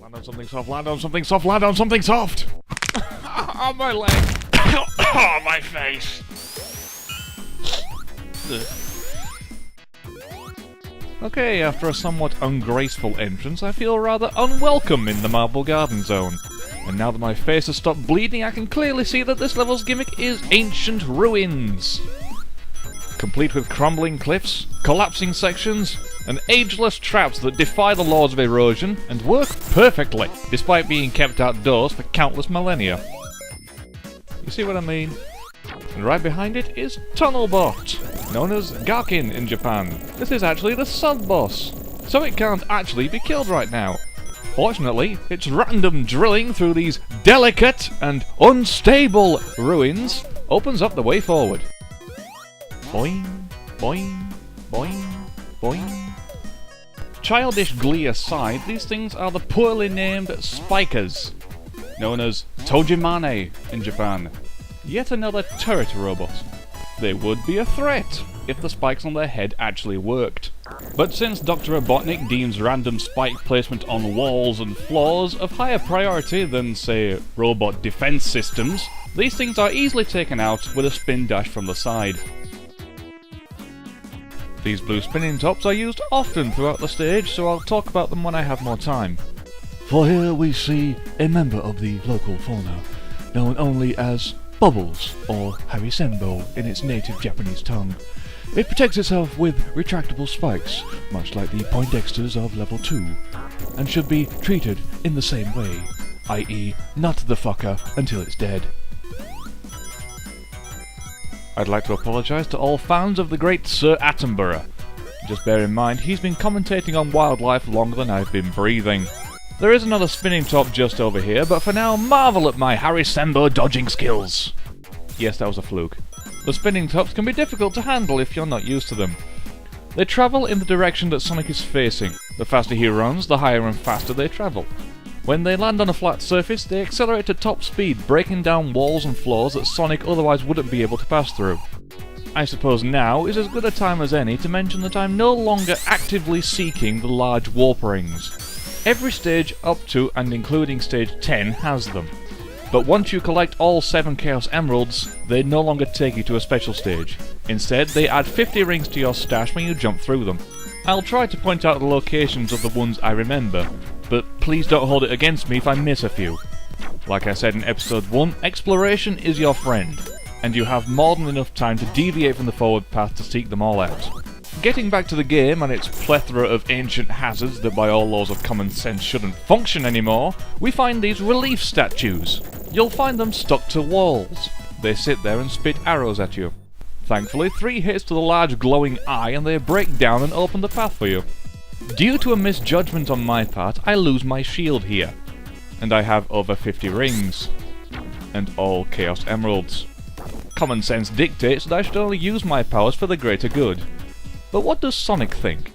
Land on something soft, land on something soft, land on something soft! On my leg! Oh, my face! Okay, after a somewhat ungraceful entrance, I feel rather unwelcome in the Marble Garden Zone. And now that my face has stopped bleeding, I can clearly see that this level's gimmick is ancient ruins. Complete with crumbling cliffs, collapsing sections, and ageless traps that defy the laws of erosion and work perfectly, despite being kept outdoors for countless millennia. You see what I mean? And right behind it is Tunnelbot, known as Garkin in Japan. This is actually the sub-boss, so it can't actually be killed right now. Fortunately, its random drilling through these delicate and unstable ruins opens up the way forward. Boing, boing, boing, boing. Childish glee aside, these things are the poorly named spikers, known as Tojimane in Japan. Yet another turret robot. They would be a threat if the spikes on their head actually worked. But since Dr. Robotnik deems random spike placement on walls and floors of higher priority than, say, robot defense systems, these things are easily taken out with a spin dash from the side. These blue spinning tops are used often throughout the stage, so I'll talk about them when I have more time. For here we see a member of the local fauna, known only as Bubbles, or Harisembo in its native Japanese tongue. It protects itself with retractable spikes, much like the Poindexters of level 2, and should be treated in the same way, i.e. nut the fucker until it's dead. I'd like to apologise to all fans of the great Sir Attenborough. Just bear in mind, he's been commentating on wildlife longer than I've been breathing. There is another spinning top just over here, but for now, marvel at my Harisembo dodging skills! Yes, that was a fluke. The spinning tops can be difficult to handle if you're not used to them. They travel in the direction that Sonic is facing. The faster he runs, the higher and faster they travel. When they land on a flat surface, they accelerate to top speed, breaking down walls and floors that Sonic otherwise wouldn't be able to pass through. I suppose now is as good a time as any to mention that I'm no longer actively seeking the large warp rings. Every stage up to and including stage 10 has them. But once you collect all 7 Chaos Emeralds, they no longer take you to a special stage. Instead, they add 50 rings to your stash when you jump through them. I'll try to point out the locations of the ones I remember, but please don't hold it against me if I miss a few. Like I said in episode 1, exploration is your friend, and you have more than enough time to deviate from the forward path to seek them all out. Getting back to the game and its plethora of ancient hazards that by all laws of common sense shouldn't function anymore, we find these relief statues. You'll find them stuck to walls. They sit there and spit arrows at you. Thankfully, 3 hits to the large glowing eye and they break down and open the path for you. Due to a misjudgment on my part, I lose my shield here. And I have over 50 rings. And all Chaos Emeralds. Common sense dictates that I should only use my powers for the greater good. But what does Sonic think?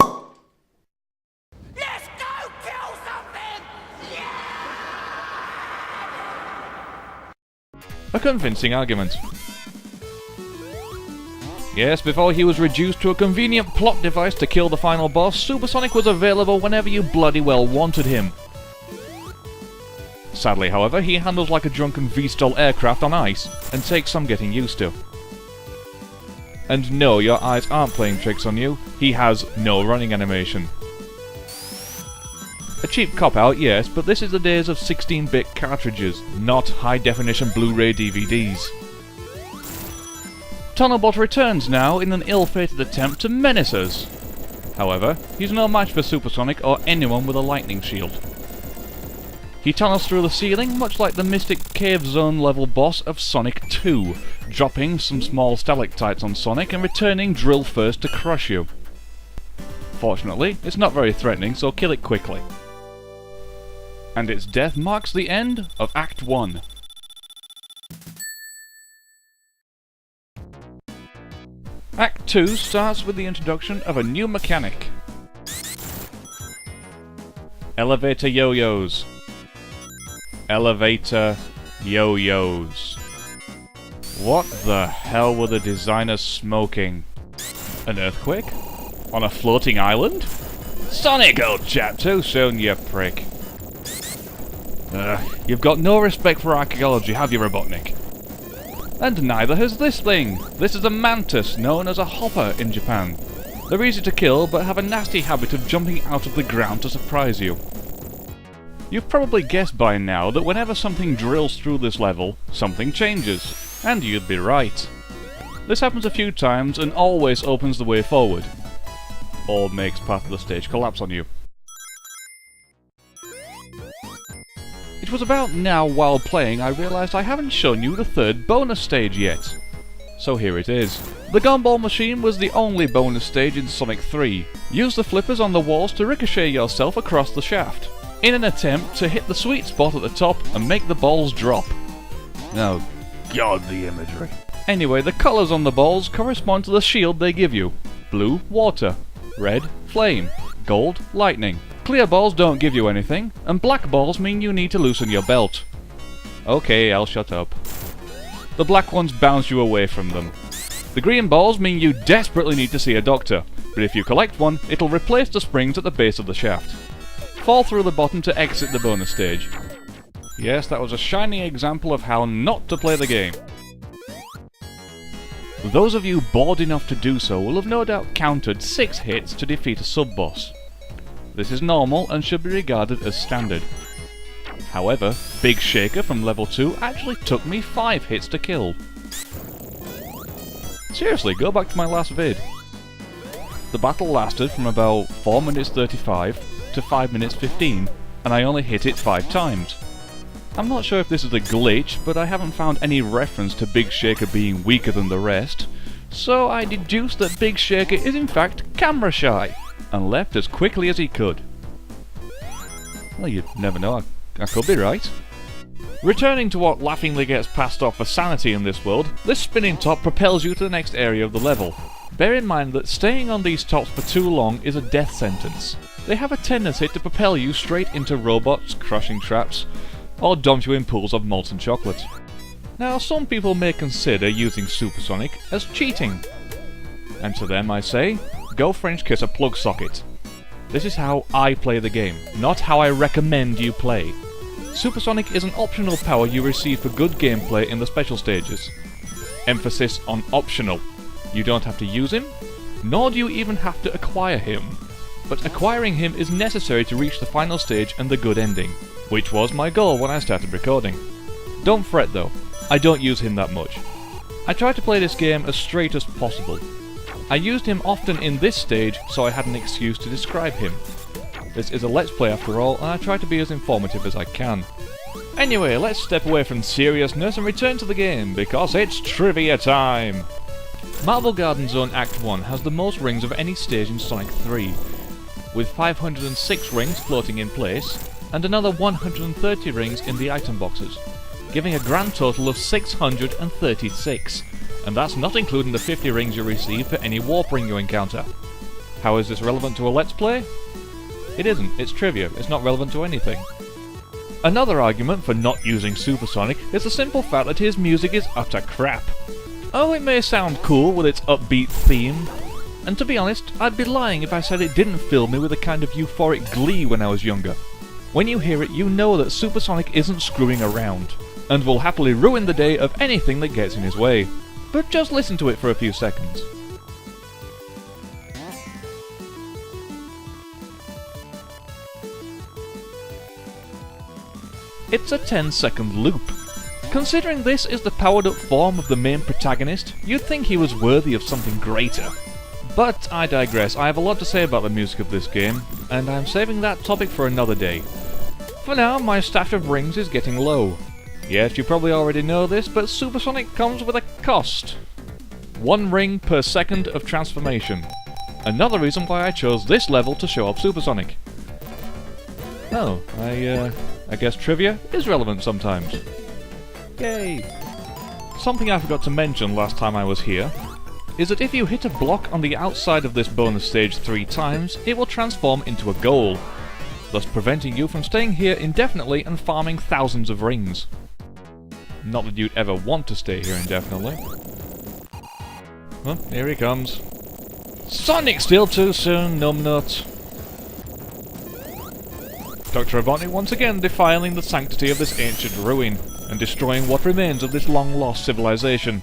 Let's go kill something! A convincing argument. Yes, before he was reduced to a convenient plot device to kill the final boss, Super Sonic was available whenever you bloody well wanted him. Sadly, however, he handles like a drunken V-STOL aircraft on ice, and takes some getting used to. And no, your eyes aren't playing tricks on you, he has no running animation. A cheap cop-out, yes, but this is the days of 16-bit cartridges, not high-definition Blu-ray DVDs. Tunnelbot returns now in an ill-fated attempt to menace us. However, he's no match for Super Sonic or anyone with a lightning shield. He tunnels through the ceiling, much like the Mystic Cave Zone level boss of Sonic 2, dropping some small stalactites on Sonic and returning drill first to crush you. Fortunately, it's not very threatening, so kill it quickly. And its death marks the end of Act 1. Act 2 starts with the introduction of a new mechanic. Elevator yo-yos. Elevator yo-yos. What the hell were the designers smoking? An earthquake? On a floating island? Sonic, old chap, too soon, you prick. You've got no respect for archaeology, have you, Robotnik? And neither has this thing. This is a mantis, known as a hopper in Japan. They're easy to kill, but have a nasty habit of jumping out of the ground to surprise you. You've probably guessed by now that whenever something drills through this level, something changes. And you'd be right. This happens a few times and always opens the way forward. Or makes part of the stage collapse on you. It was about now while playing I realised I haven't shown you the third bonus stage yet. So here it is. The Gumball Machine was the only bonus stage in Sonic 3. Use the flippers on the walls to ricochet yourself across the shaft, in an attempt to hit the sweet spot at the top and make the balls drop. Oh god, the imagery. Anyway, the colours on the balls correspond to the shield they give you. Blue, water. Red, flame. Gold, lightning. Clear balls don't give you anything, and black balls mean you need to loosen your belt. Okay, I'll shut up. The black ones bounce you away from them. The green balls mean you desperately need to see a doctor, but if you collect one, it'll replace the springs at the base of the shaft. Fall through the bottom to exit the bonus stage. Yes, that was a shining example of how not to play the game. Those of you bored enough to do so will have no doubt counted 6 hits to defeat a sub-boss. This is normal and should be regarded as standard. However, Big Shaker from level 2 actually took me 5 hits to kill. Seriously, go back to my last vid. The battle lasted from about 4 minutes 35 to 5 minutes 15, and I only hit it 5 times. I'm not sure if this is a glitch, but I haven't found any reference to Big Shaker being weaker than the rest, so I deduced that Big Shaker is in fact camera shy, and left as quickly as he could. Well, you never know, I could be right. Returning to what laughingly gets passed off for sanity in this world, this spinning top propels you to the next area of the level. Bear in mind that staying on these tops for too long is a death sentence. They have a tendency to propel you straight into robots, crushing traps, or dump you in pools of molten chocolate. Now, some people may consider using Supersonic as cheating. And to them I say, go French kiss a plug socket. This is how I play the game, not how I recommend you play. Supersonic is an optional power you receive for good gameplay in the special stages. Emphasis on optional. You don't have to use him, nor do you even have to acquire him. But acquiring him is necessary to reach the final stage and the good ending, which was my goal when I started recording. Don't fret though, I don't use him that much. I try to play this game as straight as possible. I used him often in this stage so I had an excuse to describe him. This is a Let's Play after all, and I try to be as informative as I can. Anyway, let's step away from seriousness and return to the game, because it's trivia time! Marble Garden Zone Act 1 has the most rings of any stage in Sonic 3, with 506 rings floating in place, and another 130 rings in the item boxes, giving a grand total of 636, and that's not including the 50 rings you receive for any warp ring you encounter. How is this relevant to a Let's Play? It isn't, it's trivia, it's not relevant to anything. Another argument for not using Supersonic is the simple fact that his music is utter crap. Oh, it may sound cool with its upbeat theme, and to be honest, I'd be lying if I said it didn't fill me with a kind of euphoric glee when I was younger. When you hear it, you know that Supersonic isn't screwing around, and will happily ruin the day of anything that gets in his way. But just listen to it for a few seconds. It's a 10-second loop. Considering this is the powered-up form of the main protagonist, you'd think he was worthy of something greater. But I digress, I have a lot to say about the music of this game, and I'm saving that topic for another day. For now, my stash of rings is getting low. Yes, you probably already know this, but Supersonic comes with a cost. 1 ring per second of transformation. Another reason why I chose this level to show off Supersonic. Oh, I guess trivia is relevant sometimes. Yay! Something I forgot to mention last time I was here is that if you hit a block on the outside of this bonus stage 3 times, it will transform into a goal, thus preventing you from staying here indefinitely and farming thousands of rings. Not that you'd ever want to stay here indefinitely. Well, here he comes. Sonic still too soon, numbnut. Dr. Robotnik once again defiling the sanctity of this ancient ruin, and destroying what remains of this long-lost civilization.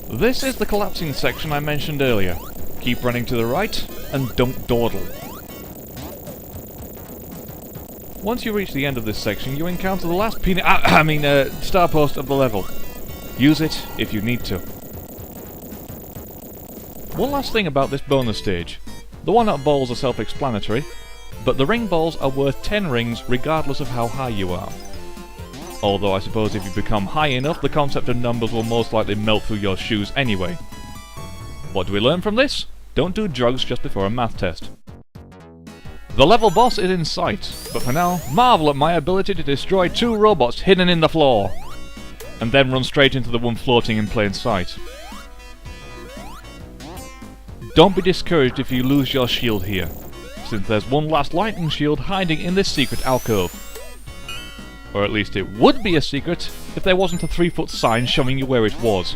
This is the collapsing section I mentioned earlier. Keep running to the right, and don't dawdle. Once you reach the end of this section, you encounter the last star post of the level. Use it if you need to. One last thing about this bonus stage. The one-up balls are self-explanatory, but the ring balls are worth 10 rings regardless of how high you are. Although I suppose if you become high enough, the concept of numbers will most likely melt through your shoes anyway. What do we learn from this? Don't do drugs just before a math test. The level boss is in sight, but for now, marvel at my ability to destroy 2 robots hidden in the floor, and then run straight into the one floating in plain sight. Don't be discouraged if you lose your shield here, since there's one last lightning shield hiding in this secret alcove. Or at least it would be a secret if there wasn't a 3-foot sign showing you where it was.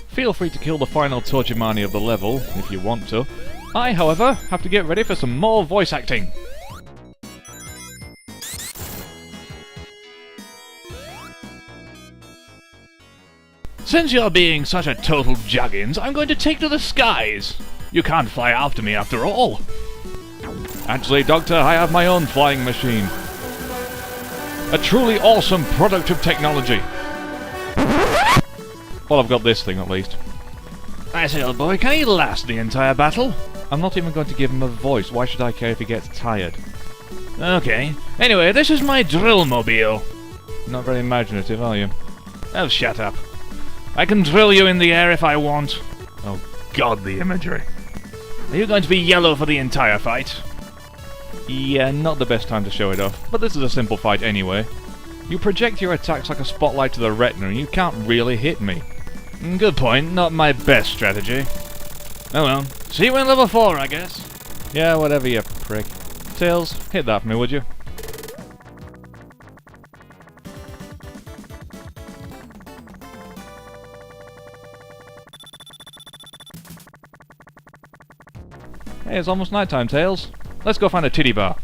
Feel free to kill the final Tojimani of the level, if you want to. I, however, have to get ready for some more voice acting. Since you're being such a total juggins, I'm going to take to the skies. You can't fly after me after all. Actually, Doctor, I have my own flying machine. A truly awesome product of technology. Well, I've got this thing at least. I say, old boy, can he last the entire battle? I'm not even going to give him a voice. Why should I care if he gets tired? Okay. Anyway, this is my drill-mobile. Not very imaginative, are you? Oh, shut up. I can drill you in the air if I want. Oh god, the imagery. Are you going to be yellow for the entire fight? Yeah, not the best time to show it off, but this is a simple fight anyway. You project your attacks like a spotlight to the retina and you can't really hit me. Good point, not my best strategy. Oh well, see you in level 4, I guess. Yeah, whatever, you prick. Tails, hit that for me, would you? Hey, it's almost nighttime, Tails. Let's go find a titty bar.